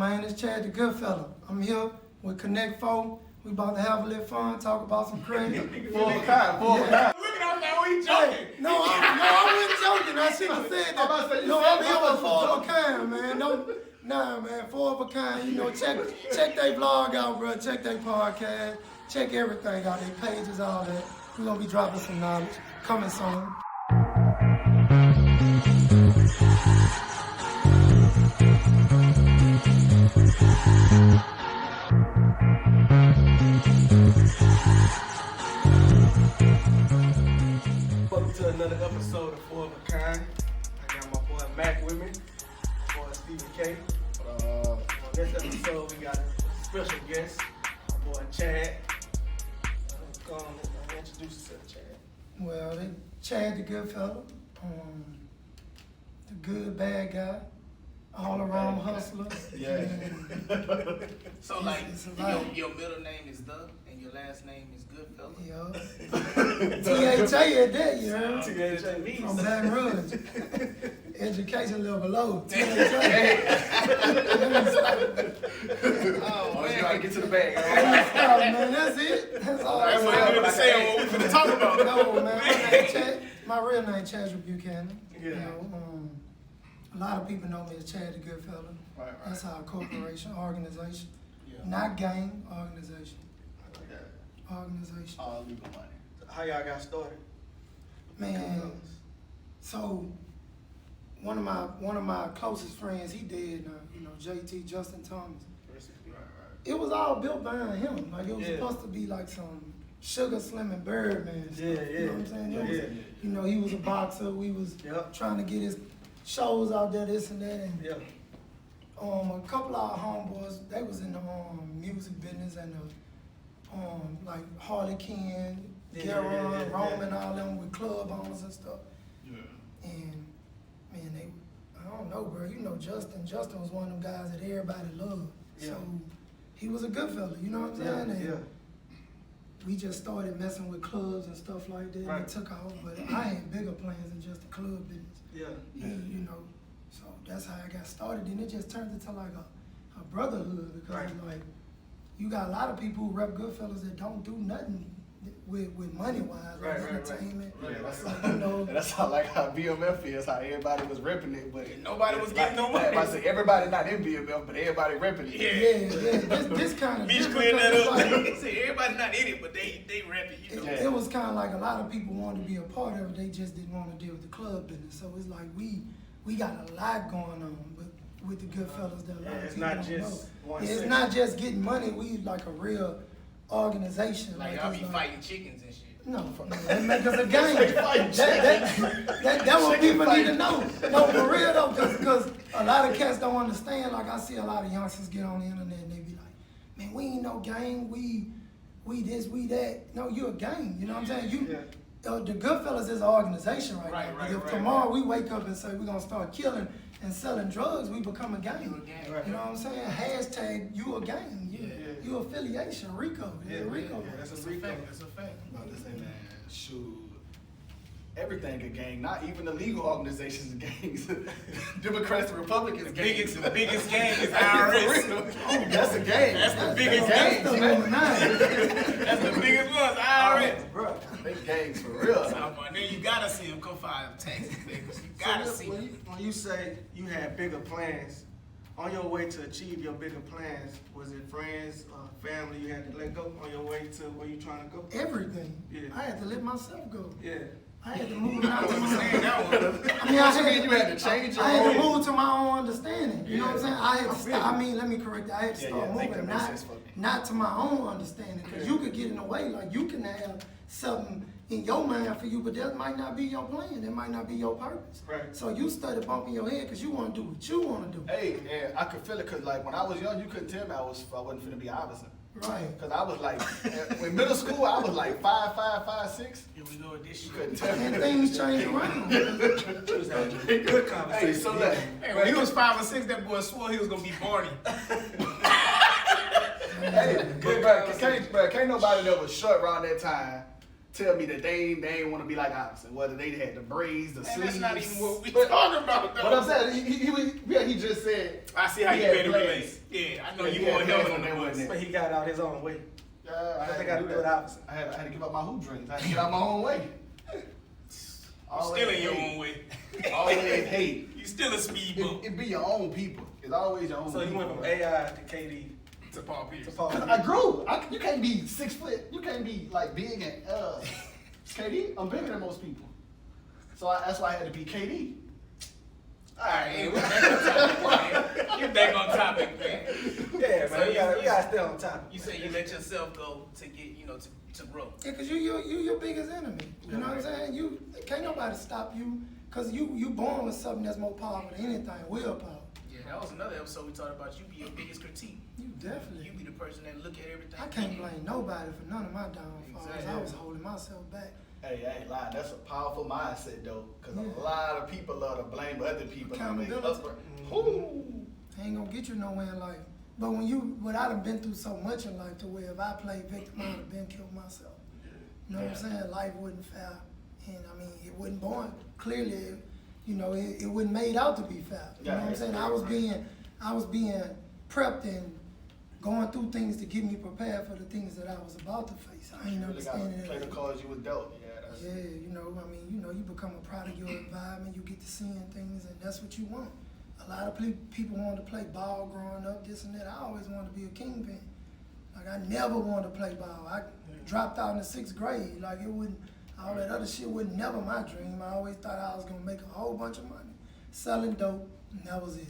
Man, it's Chad Tha Goodfella. I'm here with Connect 4. We about to have a little fun, talk about some credit. Full of a kind. Look at him now, he joking. Hey, no, I wasn't joking. I should have said that. No, I'm here with 4 of a kind, man. Nah, man, 4 of a kind. You know, check their vlog out, bro. Check their podcast. Check everything out, their pages, all that. We're gonna be dropping some knowledge. Coming soon. Welcome to another episode of Four of a Kind. I got my boy Mac with me, my boy Stevie K. On this episode, we got a special guest, my boy Chad. Go on and introduce yourself, Chad. Well, they Chad Tha Goodfella, the good bad guy, all around hustler. Yeah. So like, your middle name is The, and your last name is Goodfella? Yeah. T.H.A. at that, you heard? T.H.A. From Baton Rouge. Education level low. T.H.A. Oh, you gotta get to the bag. Stop, man. That's it. That's all. That's what you gonna say on what we finna talk about. No, man. My name Chad. My real name Chad Buchanan. Yeah. You know, a lot of people know me as Chad Tha Goodfella. Right. That's our corporation, organization. Yeah. Not gang, organization. Okay. Organization. All legal money. How y'all got started? Man, so one of my closest friends, he did, JT Justin Thomas. Right. It was all built behind him. Like it was Yeah. supposed to be like some Sugar Slim and Birdman stuff. Yeah. You know what I'm saying? It was, Yeah. You know, he was a boxer. We was Yep. trying to get his shows out there, this and that. And Yeah. a couple of our homeboys, they was in the music business and like Harley Ken, Garon, Roman, all them with club owners and stuff. Yeah. And man, I don't know, bro. You know Justin. Justin was one of them guys that everybody loved. Yeah. So he was a good fella, you know what I'm saying? And Yeah. we just started messing with clubs and stuff like that. Right. And it took off, but I had bigger plans than just the club business. Yeah. You know, so that's how I got started. And it just turned into like a brotherhood because Right. like you got a lot of people who rep Goodfellas that don't do nothing with money wise, like entertainment. Right. That's Like, you know, That's how like how BMF is, how everybody was repping it, but Nobody was getting no money. I say everybody not in BMF, but everybody repping it. yeah. This kind of Bitch cleared that up. See, everybody not in it, but they rap it, you know. It was kind of like a lot of people wanted to be a part of it. They just didn't want to deal with the club business. So it's like we got a lot going on with the Goodfellas that a lot of It's people not don't just know. one It's section. not just getting money. We like a real organization. Like, y'all it's be fighting chickens and shit. No, that make us a gang. That's what people need to know. No, for real though, because a lot of cats don't understand. Like I see a lot of youngsters get on the internet and they be like, man, we ain't no gang. We this, we that. No, you're a gang. You know what I'm saying? The Goodfellas is an organization right now. But if tomorrow we wake up and say we're gonna start killing and selling drugs, we become a gang. You a gang. You know what I'm saying? Hashtag you a gang. You affiliation, Rico. Rico. That's That's a a Rico. fact. That's a fact. About to say, man, shoot. Everything a gang, not even the legal organizations are gangs. Democrats and Republicans The gangs. biggest gang is IRS. That's a gang. That's the biggest That's gang. the Illuminati. That's the biggest ones, IRS. Bro, they gangs for real. So, but then you gotta see them come file taxes, niggas. You gotta So see when them. you say you had bigger plans, on your way to achieve your bigger plans, was it friends or family you had to let go on your way to where you trying to go? Everything. Yeah. I had to let myself go. Yeah. I had to move out I to wasn't saying that one. I mean, What you mean you had to change your I had to whole- move to my own understanding. You know what I'm saying? I had to feel start, let me correct that. I had to Yeah, start make that moving, make sense for me. not to my own understanding. Because you could get in the way. Like, you can have something in your mind for you, but that might not be your plan. That might not be your purpose. Right. So you started bumping your head because you want to do what you want to do. Hey, yeah, I could feel it because like when I was young, you couldn't tell me I wasn't finna be opposite. Right. Cause I was like, in middle school, I was like 5'5", 5'6". Here we go with this You shit. couldn't tell And me. things change around. Good conversation. Hey, so look, Hey, when he was 5 or 6, that boy swore he was gonna be Barney. hey, but bro, can't nobody that was short around that time tell me that they ain't want to be like Iverson, whether they had the braids, the And sleeves. that's not even what we talking about, though. But I'm saying, he just said. I see how he you had better plans. relate. Yeah, I know Yeah, you he more had helping plans on when that they one. wasn't But he got out his own way. I What had they to got to do do with that. Iverson? I had to give up my hoop dreams. I had to get out my own way. Still in your own way. Always hate. You still a speed bump. It be your own people. It's always your own So people. you went from AI to KD To Paul Pierce. to Paul. I grew. You can't be 6 foot. You can't be like big and KD. I'm bigger than most people. So that's why I had to be KD. Alright, anyway, back on topic, man. You back on topic, man. Yeah, So man, you gotta stay on top. You say you let yourself go to get, to grow. Yeah, cause you your biggest enemy. You know what I'm saying? You can't nobody stop you, cause you born with something that's more powerful than anything, willpower. Yeah, that was another episode we talked about. You be your biggest critique. You definitely. You be the person that look at everything. I can't blame nobody for none of my downfalls. Exactly. I was holding myself back. Hey, I ain't lying. That's a powerful mindset though, because Yeah. a lot of people love to blame other people. Accountability. Ooh. Ain't gonna get you nowhere in life. But when I done been through so much in life to where if I played victim, I'd have been killed myself. You know what I'm saying? Life wasn't fair. And I mean, it wasn't born. Clearly, it wasn't made out to be fair. You know what I'm saying? I was being prepped and going through things to get me prepared for the things that I was about to face. I ain't You really gotta understanding play it. the cards you was dealt. Yeah, that's Yeah, you become a product of your environment, you get to seeing things, and that's what you want. A lot of people wanted to play ball growing up, this and that. I always wanted to be a kingpin. Like, I never wanted to play ball. I dropped out in the 6th grade. Like, all that other shit was never my dream. I always thought I was gonna make a whole bunch of money selling dope, and that was it.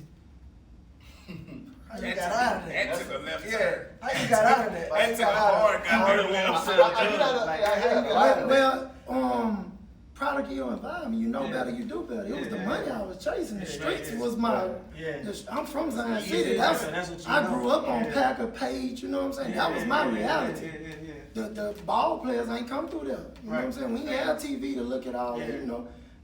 How you got out of that? That took a left Yeah. turn. How you got out of that? That took a hard Product of your environment, you know better, you do better. It was the money I was chasing. The streets was my. I'm from Zion City. That's what I grew up on Packer Page. You know what I'm saying? That was my reality. The ball players ain't come through there. You know what I'm saying? We ain't have TV to look at all that.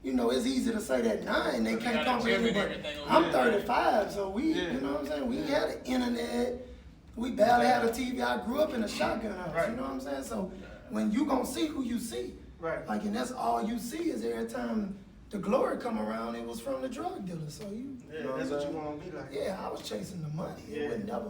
You know, it's easy to say that now, and they can't come through. But I'm 35, so you know what I'm saying? We had the internet. We barely had a TV. I grew up in a shotgun house. You know what I'm saying? So when you gonna see who you see. Right. Like, and that's all you see is every time the glory come around, it was from the drug dealer. So that's what you want to be like. Yeah, I was chasing the money. It was never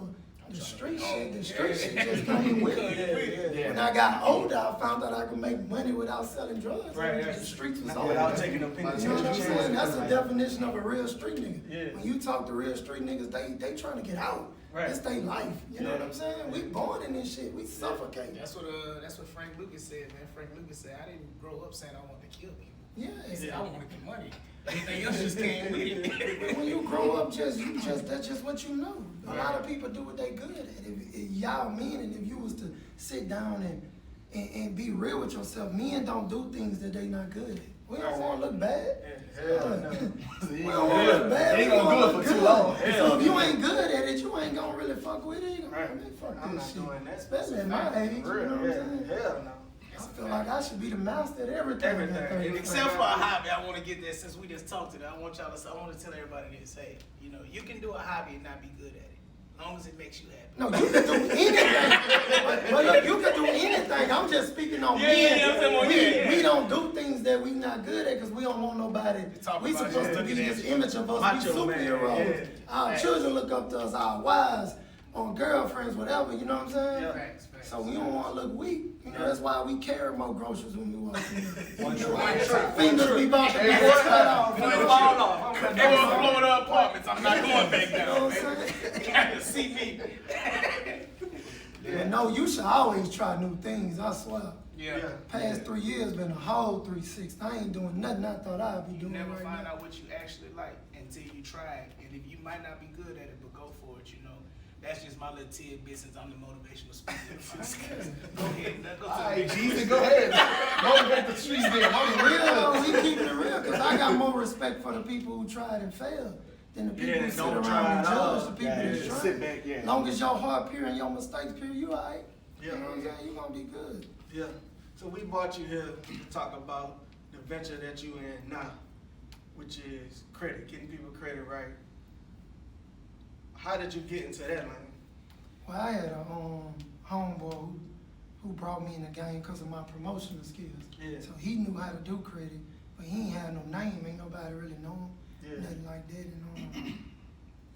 the street shit. The Yeah. street shit just came with it. When I got older, I found out I could make money without selling drugs. Right. The streets was Not over. without taking no penny. You know what I'm saying? That's the definition of a real street nigga. Yeah. When you talk to real street niggas, they trying to get out. Right. It's their life. You know what I'm saying? We born in this shit. We suffocate. That's what Frank Lucas said, man. Frank Lucas said, I didn't grow up saying I wanted to kill people. Yeah. He said, I wanted the money. Everything else just came with it. When you grow up, that's just what you know. A lot of people do what they good at. If y'all men, and if you was to sit down and be real with yourself, men don't do things that they not good at. We don't want to look bad. Hell no. We don't want to look bad. They ain't We gonna wanna do it look for too good. long. So if you ain't good at it, you ain't gonna really fuck with it. Right. Fuck I'm this not shit. doing that. Especially at my age. You know what I'm saying? Hell no. I feel like I should be the master at everything. Everything. Except for a hobby, I want to get that since we just talked to that. I want to tell everybody this. Hey, you can do a hobby and not be good at it. As long as it makes you happy. No, you can do anything. But look, you can do anything. I'm just speaking on men. We don't do things that we not good at because we don't want nobody. We supposed to be this image of us. We superheroes. Our children look up to us. Our wives, or girlfriends, whatever. You know what I'm saying? Facts. So we don't want to look weak. You know, that's why we carry more groceries when we walk in. One trip. Fingers be about to be cut off. They want Florida apartments. I'm not going back You know down, what I'm man. saying? You gotta see me. But no, you should always try new things, I swear. Yeah. Past 3 years been a whole 360. I ain't doing nothing I thought I'd be You doing never right find now. out what you actually like until you try it. And if you might not be good at it, but go for it, That's just my little tidbit since I'm the motivational speaker. Go ahead. Go to All the right, next Jesus, go ahead. Motivate the streets there. We keeping it real because I got more respect for the people who tried and failed than the people who sit don't around try and at all. judge the people that try. Sit back, yeah. As long as your heart pure and your mistakes pure, you alright. Yeah. You know what I'm saying? You gonna be good. Yeah. So we brought you here to talk about the venture that you in now, which is credit, getting people credit right. How did you get into that, man? Well, I had a homeboy who brought me in the game because of my promotional skills. Yeah. So he knew how to do credit, but he ain't had no name. Ain't nobody really know him. Yeah. Nothing like that. And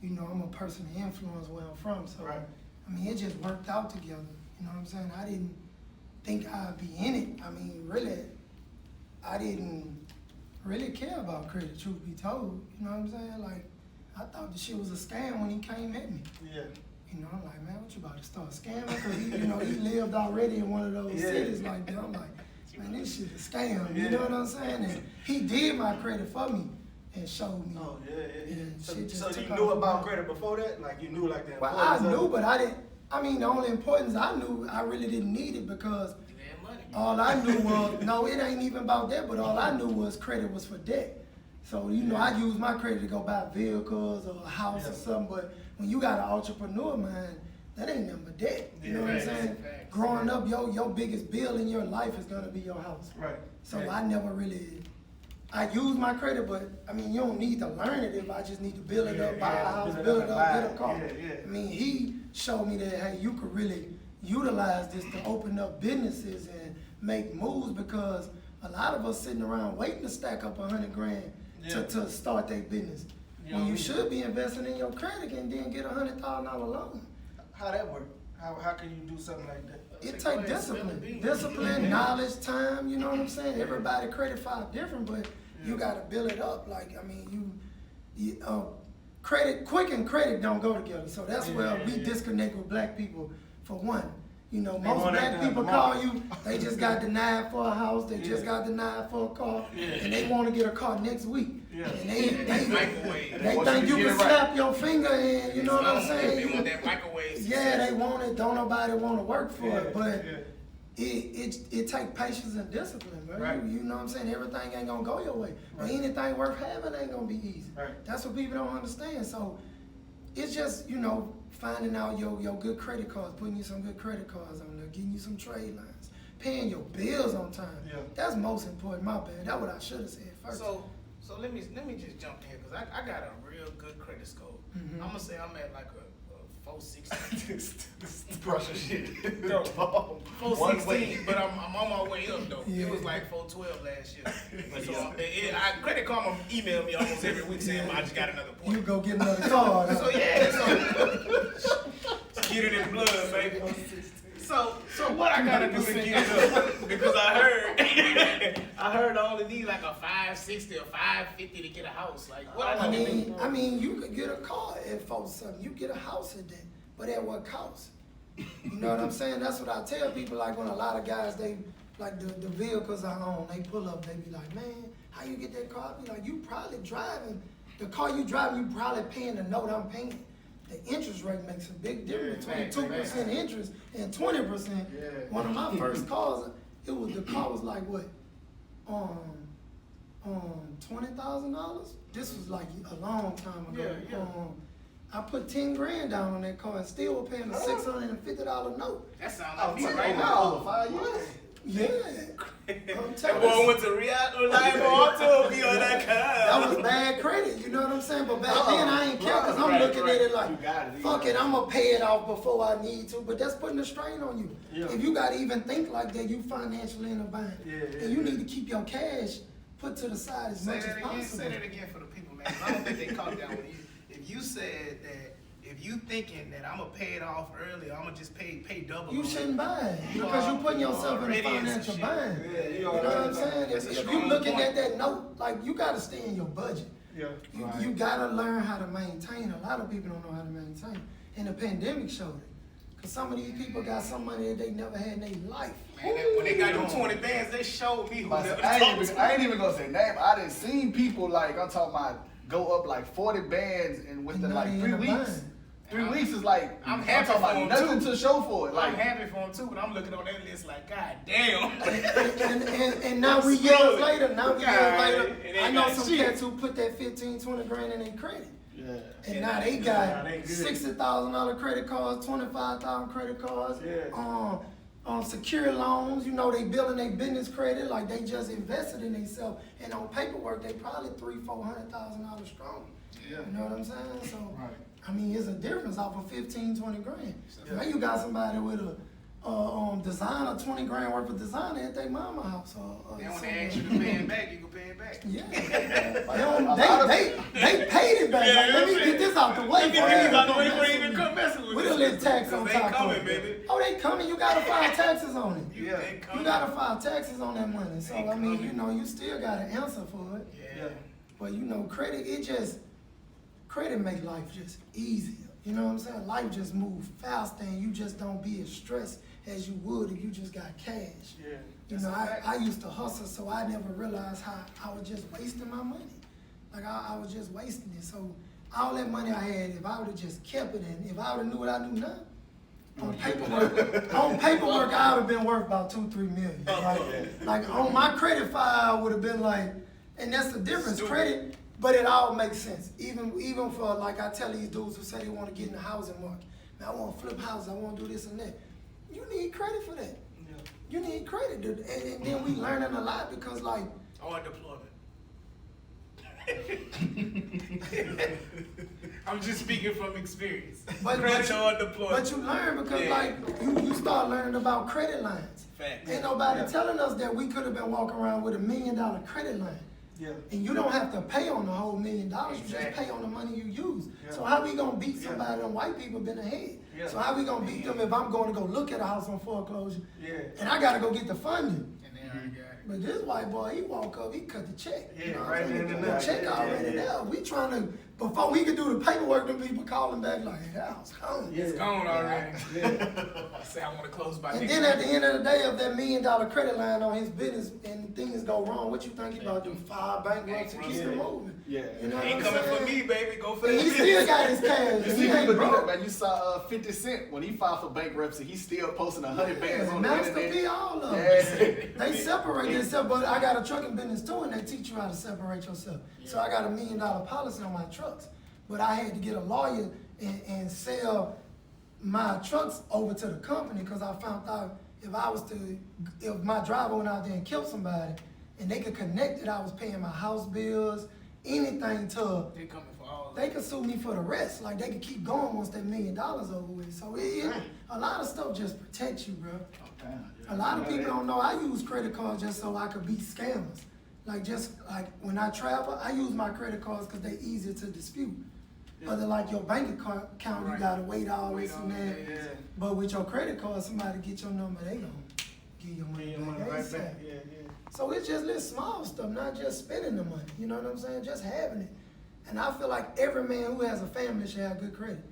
you know, I'm a person of influence where I'm from. So Right. I mean, it just worked out together. You know what I'm saying? I didn't think I'd be in it. I mean, really, I didn't really care about credit, truth be told. You know what I'm saying? Like, I thought the shit was a scam when he came at me. Yeah. You know, I'm like, man, what you about to start scamming? Because, you know, he lived already in one of those Yeah. cities like that. I'm like, man, this shit is a scam. You Yeah. know what I'm saying? And he did my credit for me and showed me. Oh, yeah. And So, shit just so took you off knew from about there. credit before that? Like, you knew, like, the Well, I importance of knew, it? but I didn't. I mean, the only importance I knew, I really didn't need it because You had money. all I knew was, no, it ain't even about that, but all I knew was credit was for debt. So, you know, I use my credit to go buy vehicles or a house or something, but when you got an entrepreneur mind, that ain't nothing but debt. You know what I'm Facts, saying? facts. Growing up, your biggest bill in your life is gonna be your house. Right. So Right. I never really, I use my credit, but I mean, you don't need to learn it if I just need to build it up, buy a house, build it up, get a car. Yeah. I mean, he showed me that, hey, you could really utilize this to open up businesses and make moves because a lot of us sitting around waiting to stack up $100 grand Yeah. to start their business. You When know you what I mean? should be investing in your credit and then get a $100,000 loan. How that work? How can you do something like that? It Say, go take ahead, spill the discipline. beans. Discipline, knowledge, time, you know what I'm saying? Everybody credit file different, but you gotta build it up. Like, I mean, credit, quick and credit don't go together. So that's where we disconnect with black people for one. You know, most want black that to people tomorrow. call you, they just got denied for a house, they just got denied for a car, and they wanna get a car next week. Yeah. And they Microwave. they want think you you to can get it right. snap your finger and, you know what I'm saying? They want that microwave. Yeah, they want it. Don't nobody want to work for it, but Yeah. it take patience and discipline, bro. Right. You know what I'm saying? Everything ain't gonna go your way. But Right. anything worth having ain't gonna be easy. Right. That's what people don't understand. So it's just, you know, finding out your good credit cards, putting you some good credit cards on there, getting you some trade lines, paying your bills on time. Yeah. That's most important. My bad. That's what I should have said first. So let me just jump in here because I got a real good credit score. Mhm. I'm gonna say I'm at like a 460. Brush shit. No, One 416, way. but I'm on my way up though. Yeah. It was like 412 last year. But so Credit Karma emailed me almost every week saying, well, I just got another You point. go get another card. So yeah, so get it in the blood, baby. So what I gotta do to get it up? Because I heard I only need like a 560 or 550 to get a house. Like what I I gotta do? mean, you could get a car at 4-something. You get a house at that, but at what cost? You know what I'm saying? That's what I tell people. Like when a lot of guys, they like the vehicles I own, they pull up, they be like, man, how you get that car? I be like, you probably driving the car you driving. You probably paying the note I'm paying. The interest rate makes a big difference between 2% interest and 20%. Yeah. One of my first cars, the car was like what? $20,000. This was like a long time ago. Yeah. I put 10 grand down on that car and still was paying a $650 note. That sounds Oh, like me right right now, now. over 5 years. Yeah. I'm telling That boy you. went to Riyadh Reliable to be on that car. That was bad credit, you know what I'm saying? But back then I ain't care because I'm Right, looking at it like, You got it. fuck it, I'm gonna pay it off before I need to. But that's putting a strain on you. Yeah. If you gotta even think like that, you financially in a bind. Yeah, And you need to keep your cash put to the side as Say much as that again. possible. Say that again for the people, man. I don't think they caught that one. If you said that, if you thinking that I'm gonna pay it off early, I'm gonna just pay double. You on it. shouldn't buy it You because are- you're putting you yourself in a already in some financial shit. bind. Yeah, You know what I'm saying? That's a If strong you're looking point. at that note, like you gotta stay in your budget. Yeah. You gotta learn how to maintain. A lot of people don't know how to maintain. And the pandemic showed it. Cause some of these people got some money that they never had in their life. Man, when they got them 20 bands, they showed me who I never ain't even gonna say name. I done seen people like, I'm talking about, go up like 40 bands and within And like now they 3 in a weeks. bind. 3 weeks is like, I'm happy talking for about 'em nothing too. to show for it. I'm Like, happy for them too, but I'm looking on that list like, God damn. And now we years later, God, it ain't I know got some shit. cats who put that 15, 20 grand in their credit. Yeah. And now they Now got they good. $60,000 credit cards, 25,000 credit cards, Yeah. secure loans. You know, they building their business credit like they just invested in themselves. And on paperwork, they probably $300,000-$400,000 strong. Yeah. You know what I'm saying? So, Right. I mean, it's a difference off of 15, 20 grand. Yeah. Now you got somebody with designer, 20 grand worth of designer at their mama house. Then when they ask you to pay it back, you can pay it back. Yeah. They paid it back. Like, let me get this out the way. Let me get this out the way before you even come messing with With this a little shit. tax on They top coming, of it. baby. Oh, they coming. You gotta file taxes on it. They coming. You gotta file taxes on that money. So, They I mean, coming. you know, you still gotta answer for it. Yeah. But, you know, credit make life just easier. You know what I'm saying? Life just moves faster and you just don't be as stressed as you would if you just got cash. Yeah. You know, I used to hustle, so I never realized how I was just wasting my money. Like, I was just wasting it. So, all that money I had, if I would have just kept it, and if I would have knew what I knew now, on paperwork, I would have been worth about 2-3 million. Like on my credit file would have been like, and that's the difference. Stupid. Credit, but it all makes sense. Even for, like, I tell these dudes who say they want to get in the housing market. Man, I want to flip houses, I want to do this and that. You need credit for that. You need credit, dude. And then we learning a lot because, like, Or deployment. I'm just speaking from experience. Credit or deployment. But you learn because, Yeah. like, you start learning about credit lines. Facts. Ain't nobody telling us that we could have been walking around with $1 million credit line. Yeah. And you don't have to pay on the whole $1 million, you just Exactly. pay on the money you use. Yeah. So how we gonna beat somebody? Them white people been ahead. Yeah. So how we gonna beat them if I'm going to go look at a house on foreclosure Yeah. and I gotta go get the funding? And then I got it. But this white boy, he walk up, he cut the check. Yeah, You know what right I'm saying? then and The there. check Yeah, already yeah. there. We trying to, before we could do the paperwork, them people calling back like, hey, that house gone. It's gone already. Yeah. I say I want to close by And next then at the week. end of the day, if that $1 million credit line on his business and things go wrong, what you think he about to do? File bankruptcy, keep it moving. Yeah. You know what Ain't I'm coming saying? for me, baby. Go for And the he still got his cash. You He see ain't people do that, broke. man. You saw 50 Cent when he filed for bankruptcy. He's still posting 100 bands Yeah, on the Master internet. P, all of them. Yeah. They separate themselves, but I got a trucking business too, and they teach you how to separate yourself. So I got $1 million policy on my trucks, but I had to get a lawyer and sell my trucks over to the company because I found out if my driver went out there and killed somebody, and they could connect it, I was paying my house bills, anything to. They coming for all of They could sue me for the rest. Like, they could keep going once that $1 million over with. So a lot of stuff just protects you, bro. A lot of people don't know I use credit cards just so I could beat scammers. Like, just like when I travel, I use my credit cards because they're easier to dispute. Other like your bank account, you Right. gotta wait all Wait this on and that. it, yeah. But with your credit card, somebody get your number, they gonna give your money Your money back. right ASAP. back. Yeah, yeah. So it's just little small stuff, not just spending the money. You know what I'm saying? Just having it. And I feel like every man who has a family should have good credit.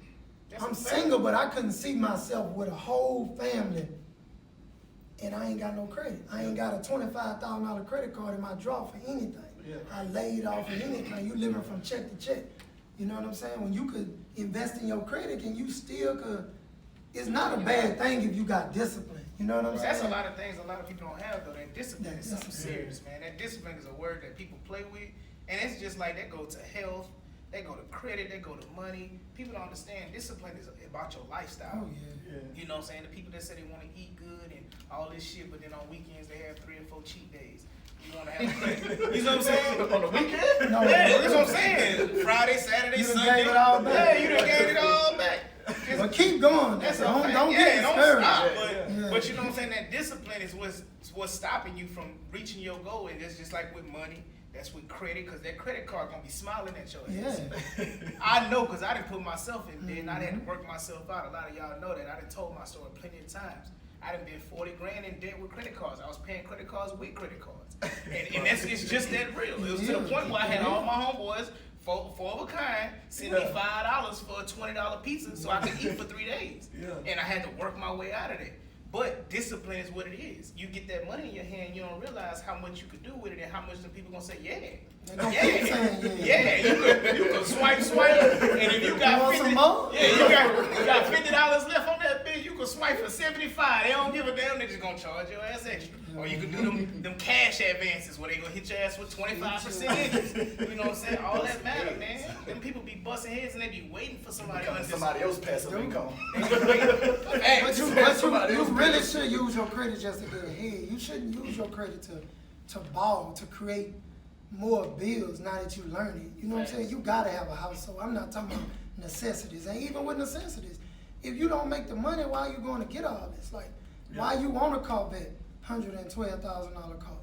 That's I'm a fact. single, but I couldn't see myself with a whole family, and I ain't got no credit. I ain't got a $25,000 credit card in my drawer for anything. Yeah. I laid off of anything. You living from check to check. You know what I'm saying? When you could invest in your credit, and you still could. It's not a bad thing if you got discipline. You know what I'm Well, saying? that's a lot of things a lot of people don't have though. That discipline That is something discipline. serious, man. That discipline is a word that people play with, and it's just like that go to health, that go to credit, that go to money. People don't understand discipline is about your lifestyle. Oh yeah. Yeah. You know what I'm saying? The people that say they want to eat good and all this shit, but then on weekends they have 3 or 4 cheat days. You want to have, you know what I'm saying? On the weekend? No, Yeah, that's what I'm saying. Friday, Saturday, You done Sunday. gave it all back. Yeah, you done gave it all back. But keep going. That's don't okay. don't Yeah, get don't discouraged. stop. Yeah. But you know what I'm saying? That discipline is what's stopping you from reaching your goal. And it's just like with money. That's with credit, because that credit card gonna be smiling at your ass. Yeah. I know, because I didn't put myself in there, and I didn't work myself out. A lot of y'all know that. I done told my story plenty of times. I done been 40 grand in debt with credit cards. I was paying credit cards with credit cards. And that's, it's just that real. It was to the point where I had all my homeboys, four of a kind, send me $5 for a $20 pizza so I could eat for 3 days. Yeah. And I had to work my way out of that. But discipline is what it is. You get that money in your hand, you don't realize how much you could do with it and how much the people gonna say, They yeah. gonna keep saying Yeah, you could swipe, and if you got You want 50, some more? yeah, you got $50 left on that bill, you can swipe for 75. They don't give a damn, they just gonna charge your ass extra. Or you can do them cash advances where they gonna hit your ass with 25% interest. You know what I'm saying? All that matter, man. Them people be busting heads and they be waiting for somebody to Somebody else passive income. But you really should use your credit just to get ahead. You shouldn't use your credit to ball, to create more bills now that you learn it. You know what I'm saying? You gotta have a house. So I'm not talking about necessities. And even with necessities, if you don't make the money, why are you going to get all this? Like, Why you want a Corvette, $112,000 car?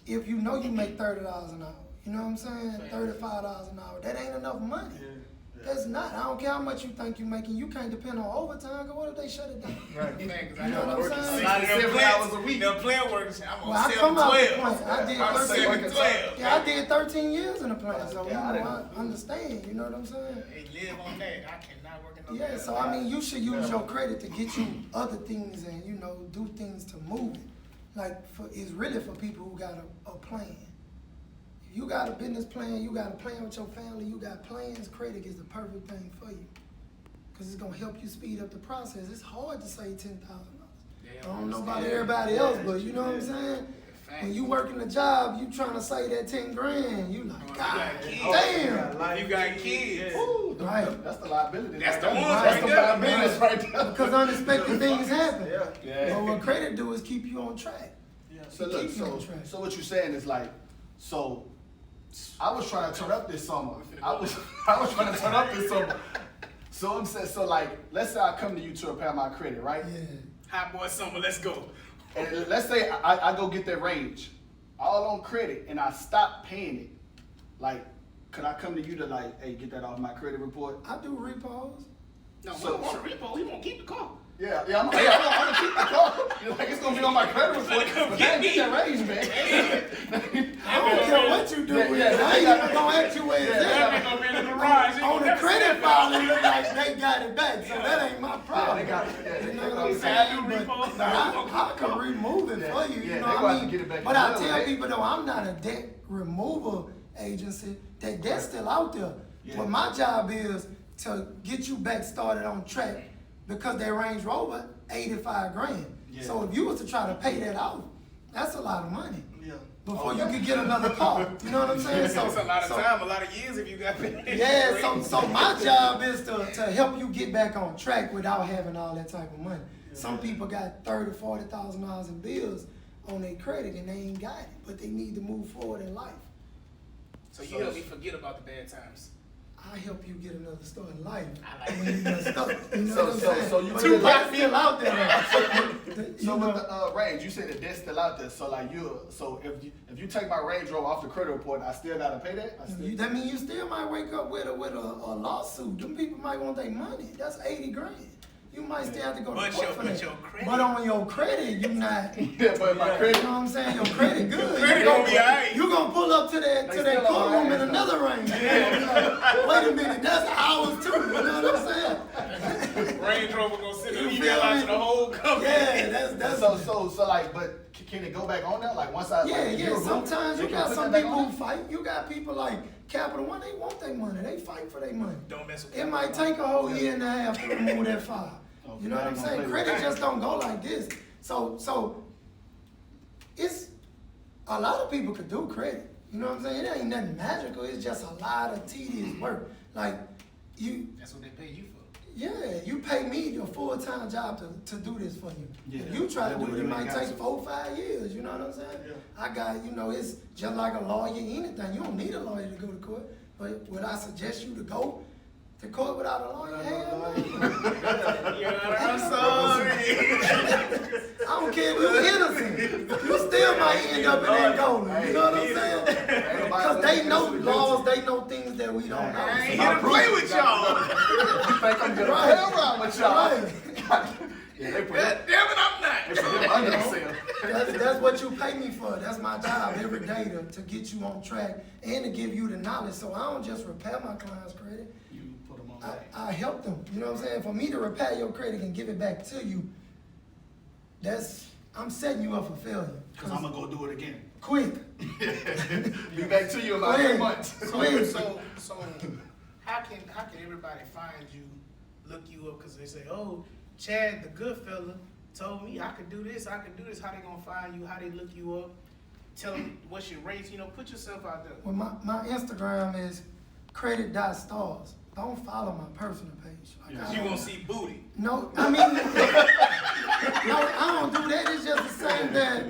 If you know you make $30 an hour, you know what I'm saying? $35 an hour. That ain't enough money. That's not. I don't care how much you think you're making. You can't depend on overtime. Cause what if they shut it down? Right. You know what I'm saying? 7 hours a week. Them plant workers, I'm Well, I on come out the 7-12. plant. I did I'm 13. 7-12. Yeah, I did 13 years in the plant, so Yeah, I understand. You know what I'm saying? They live on that. I cannot work in no Yeah, so I mean, you should use your credit to get you other things and do things to move it. Like it's really for people who got a plan. If you got a business plan, you got a plan with your family, you got plans, credit is the perfect thing for you. Cause it's gonna help you speed up the process. It's hard to save $10,000. I don't know about everybody else, but you know what I'm saying? When you working a job, you trying to save that 10 grand, you like, God damn. You got kids. Ooh, Right. That's the liability. That's the right ones there. right That's the there. liabilities right there. Because unexpected things happen. Yeah. But what credit do is keep you on track. So It look, keeps you on track. so what you're saying is like, so I was trying to turn up this summer. I was trying to turn up this summer. So I'm saying, so like, let's say I come to you to repair my credit, right? Yeah. Hot boy summer, let's go. And let's say I go get that range, all on credit, and I stop paying it. Like, could I come to you to like, hey, get that off my credit report? I do repos. No, So- we want a repo. We won't keep the car. Yeah, I'm gonna keep the car. You're like, it's gonna be on my credit report. But I ain't get that range, man. I don't care what you do with it. I ain't even gonna ask you where it's That at. ain't gonna be in the garage. You On gonna the never see credit it. file, it look like they got it back, so that ain't my problem. they got it. Yeah, You know they what I'm got it. saying? I do But repos. I can remove it Yeah, for you. yeah, You know they what gonna I have to mean? get it back But in I the tell mail, people though, I'm not a debt removal agency. That debt's still out there. Yeah. But my job is to get you back started on track because that Range Rover, 85 grand. Yeah. So if you was to try to pay that off, that's a lot of money. Yeah. Before you could get another car. You know what I'm saying? It's a lot of time, a lot of years if you got paid. Yeah, so my job is to help you get back on track without having all that type of money. Some people got $30,000, $40,000 in bills on their credit and they ain't got it, but they need to move forward in life. So you help me forget about the bad times. I help you get another start in life I like when you messed up. You know So- what I'm so- saying? so you But really the like- debt's still out there. So You with know, the range, you said the debt's still out there. So like so if you take my Range Rover off the credit report, I still gotta pay that. that means you still might wake up with a lawsuit. Them people might want their money. That's 80 grand. You might still have to go to But court your- for but that. your credit- But on your credit, you not. Yeah, but my You credit. know what I'm saying? Your credit good. Credit You gonna be alright. You gonna pull up to that They still courtroom on in my ass, another range. Wait a minute, that's ours too. You know what I'm saying? Range Rover gonna send an You email feel out me? to the whole company. Yeah, that's So like, but can it go back on there? Like once I yeah, like, yeah. remove it, Sometimes they you can got put some that back people on who fight. You got people like Capital One. They want their money. They fight for their money. Don't mess with It might take a whole year and a half to remove that file. You know what I'm saying? Credit just don't go like this. So it's a lot of people could do credit. You know what I'm saying? It ain't nothing magical. It's just a lot of tedious work. Like you, That's what they pay you for. yeah, you pay me your full-time job to do this for you. Yeah. If you try to Yeah, do it, you it might ain't got take to. 4 or 5 years. You know what I'm saying? Yeah. I got, it's just like a lawyer, anything. You don't need a lawyer to go to court. But would I suggest you to go to court without a lawyer? Hell no. I'm sorry. I don't care if you're innocent. You still might end up in that goalie. You know what I'm saying? Because they know laws, they know things that we don't I know. ain't here to play with y'all. You think I'm gonna Right. play around with y'all? Right. Yeah, they put God him, damn it, I'm they put not. him under the cell. That's what you pay me for. That's my job every day to get you on track and to give you the knowledge. So I don't just repair my client's credit. You put him on back. I help them. You know what I'm saying? For me to repair your credit and give it back to you, I'm setting you up for failure. Cause I'm gonna go do it again. Quick. Be back to you in about 3 months. Quick. So how can everybody find you, look you up? Cause they say, oh, Chad Tha Goodfella told me I could do this. How they gonna find you? How they look you up? Tell them what's your race. Put yourself out there. Well, my Instagram is credit.stars. Don't follow my personal page. Like, I You don't- gonna see booty. No, I mean, no, I don't do that. It's just the same that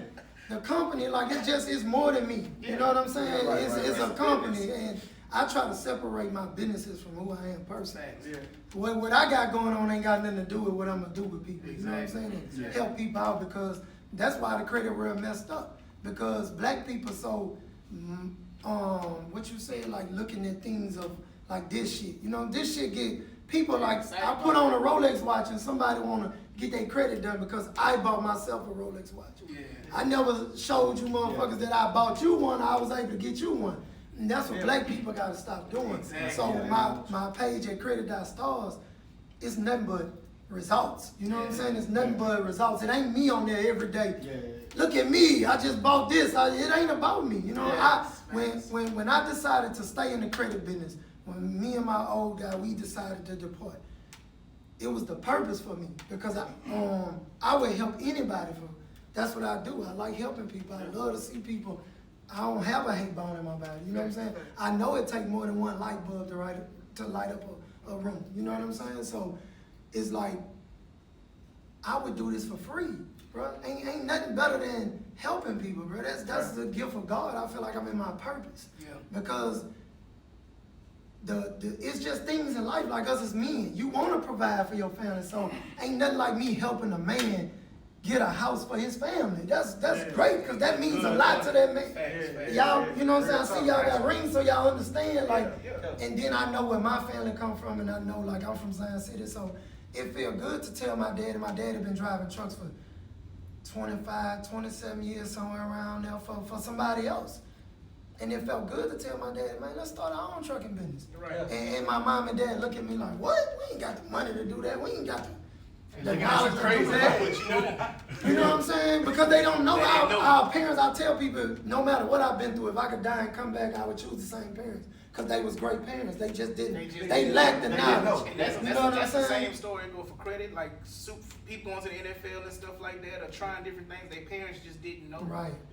the company, like it's more than me. You know what I'm saying? Yeah, right, it's right, a right. company, and I try to separate my businesses from who I am personally. Yeah. What I got going on ain't got nothing to do with what I'm gonna do with people. You know what I'm Exactly. saying? And help people out, because that's why the credit world messed up. Because black people so what you say, like looking at things of like this shit. You know, this shit get people like, I put on a Rolex watch and somebody wanna get their credit done because I bought myself a Rolex watch. Yeah. I never showed you motherfuckers that I bought you one, I was able to get you one. And that's what black people gotta stop doing. Exactly. So my page at Credit.Stars, it's nothing but results. You know what I'm saying? It's nothing but results. It ain't me on there every day. Look at me, I just bought this. It ain't about me. You know, when I decided to stay in the credit business, when me and my old guy, we decided to depart, it was the purpose for me, because I would help anybody. That's what I do. I like helping people. I love to see people. I don't have a hate bone in my body. You know what I'm saying? I know it takes more than one light bulb to light up a room. You know what I'm saying? So it's like, I would do this for free, bro. Ain't nothing better than helping people, bro. That's the gift of God. I feel like I'm in my purpose. Yeah. Because it's just things in life, like us as men. You want to provide for your family, so ain't nothing like me helping a man get a house for his family. That's great, because that means a lot to that man. Y'all, you know what I'm saying? I see y'all got rings, so y'all understand, like, and then I know where my family come from, and I know, like, I'm from Zion City, so it feel good to tell my dad, and my dad had been driving trucks for 25, 27 years, somewhere around there for somebody else. And it felt good to tell my dad, man, let's start our own trucking business. Right. And my mom and dad look at me like, what? We ain't got the money to do that. We ain't got the They knowledge got to you do crazy, that. You know what I'm saying? Because they don't know. Our parents, I tell people, no matter what I've been through, if I could die and come back, I would choose the same parents. Because they was great parents. They just didn't. They lacked the knowledge. And that's You know what I'm the saying? same story go for credit. Like people going to the NFL and stuff like that, or trying different things. Their parents just didn't know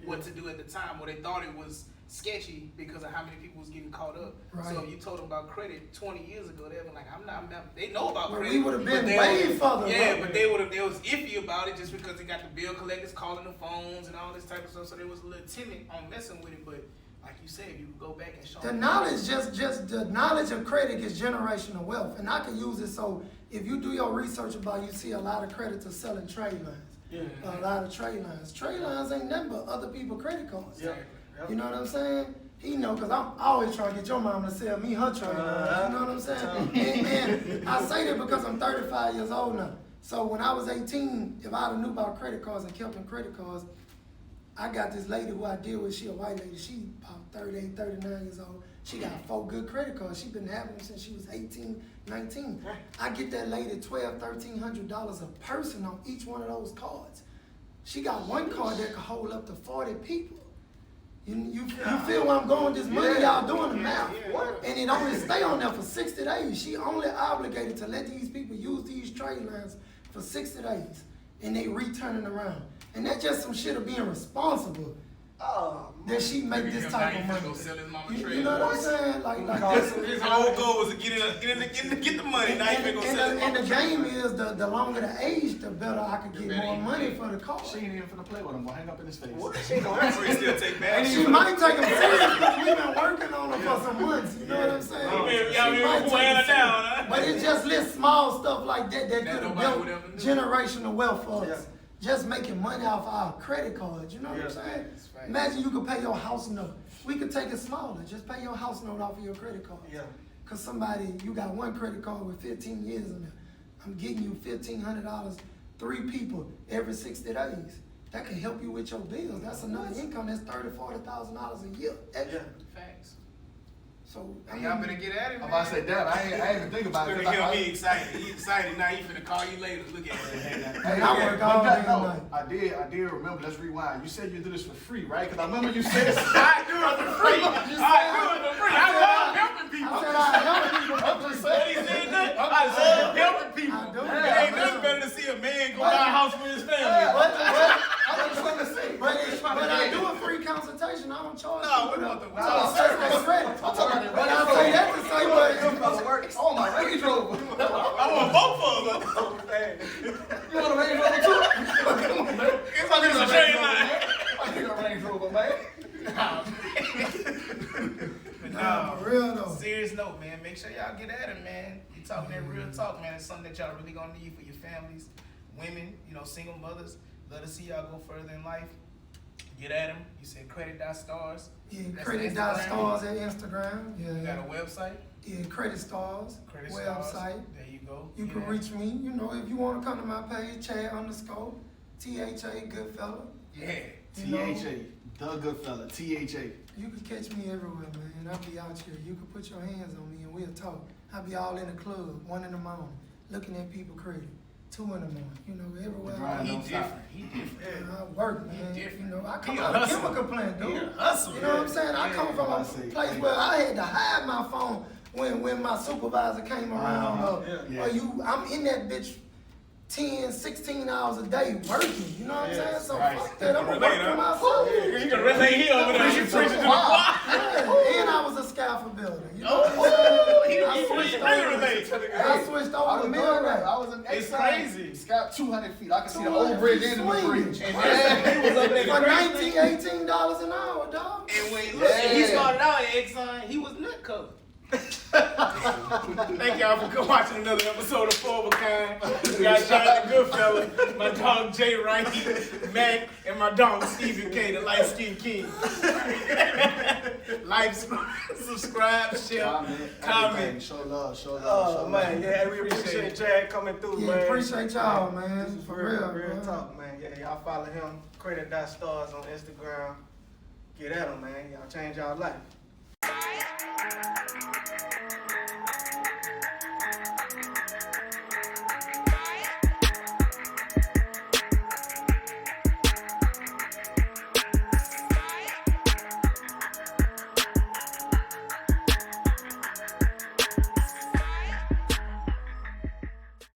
what to do at the time, or they thought it was sketchy because of how many people was getting caught up. Right. So if you told them about credit 20 years ago, they'd be like, I'm not. They know about Well, credit. we would have been but they way was- further. Yeah, bro. but they was iffy about it just because they got the bill collectors calling the phones and all this type of stuff. So they was a little timid on messing with it. But like you said, you could go back and show The them. knowledge, just the knowledge of credit is generational wealth. And I can use it, so if you do your research about, you see a lot of creditors selling trade lines. A lot of trade lines. Trade lines ain't nothing but other people's credit cards. You know what I'm saying? He know, because I'm always trying to get your mom to sell me her trade lines. You know what I'm saying? And I say that because I'm 35 years old now. So when I was 18, if I'd have knew about credit cards and kept in credit cards, I got this lady who I deal with. She a white lady. She about 38, 39 years old. She got 4 good credit cards. She been having them since she was 18, 19. I get that lady $1,200, $1,300 a person on each one of those cards. She got one card that could hold up to 40 people. You feel where I'm going with this money? Y'all doing the math. And it only stay on there for 60 days. She only obligated to let these people use these trade lines for 60 days. And they return it around. And that's just some shit of being responsible. That she make this type of money. Go sell his mama trade. You know what I'm saying? His whole goal was to get the money. Now you finna go sell it. And the game is the longer the age, the better I could get more money for the car. She ain't even finna play with him. Gonna hang up in his face. She still take back. She might take him serious because we've been working on her for some months. You know what I'm saying? Y'all She been might take weighing her him down, serious. huh? But it's just little small stuff like that could have nobody built would ever do. generational wealth for us. Just making money off our credit cards. You know what I'm saying? Imagine you could pay your house note. We could take it smaller. Just pay your house note off of your credit card. Because you got one credit card with 15 years in it. I'm getting you $1,500, 3 people every 60 days. That can help you with your bills. That's another income. That's $30,000, $40,000 a year. Extra. Facts. So Y'all better get at it, man. I'm about to say, damn, I ain't even think about it. Look at him, he excited. He excited. Now he finna call you later. Look at him. Hey, I work all day and night. I did remember, let's rewind. You said you do this for free, right? Because I remember you said I do it for free. I do it for free. I love helping people. I said I help people. I'm just saying. He said that. I love helping people. I do. It ain't nothing better to see a man go buy a house for his family. I was trying to say. But I do a free consultation. I don't charge. No, we want the But I say that to say, but Oh, my Range Rover. I want both of them. You want a Range Rover too? It's like it's a train line. I think a Range Rover, man. nah, for real though. make sure y'all get at him, man. You talking that real talk, man. It's something that y'all really gonna need for your families, women, you know, single mothers. Love to see y'all go further in life. Get at him. You said credit.stars. Yeah, That's credit.stars at Instagram. Yeah. You got a website? Yeah, Credit Stars Credit Stars. website. There you go. You can reach me, you know, if you want to come to my page, Chad _ Tha Goodfella. Yeah. You know, Tha, the good fella. Tha. you can catch me everywhere, man. I'll be out here. You can put your hands on me and we'll talk. I'll be all in the club, 1 in the morning, looking at people credit. 2 in the morning, you know, everywhere. Right. He Don't stop. different. He different. I work, man. He different. You know, I come He a out of a hustler. chemical plant, He dude. a hustler. You know what I'm saying? I come from I a see. place where I had to hide my phone when my supervisor came around. Yeah. I'm in that bitch 10, 16 hours a day working. You know what I'm saying? So Right. fuck that. I'm gonna Relate, work for huh? myself. Yeah, you can relate here over there. You preaching to the choir. Yeah, and I was a scaffold builder. You know what I'm saying? I switched really over. relate. I switched I over was to doing mill that. rate. I was in It's Exxon. crazy. Scott 200 feet. I can see the 200 old bridge feet and the new swinging. bridge. And he was up there For crazy. $19, $18 an hour, dog. And when he started out at Exxon, he was nut covered. Thank y'all for watching another episode of Four of a Kind. We got Chad Tha Goodfella, my dog Jay Wright, Mac, and my dog Stephen K, the light skinned king. Like, subscribe, share, comment. Everything. Show love. Show love. Oh show man, love. yeah, we appreciate Chad coming through, Yeah, man. appreciate y'all, man. This is For real real, talk, man. Yeah, y'all follow him. Credit.stars on Instagram. Get at him, man. Y'all change y'all life.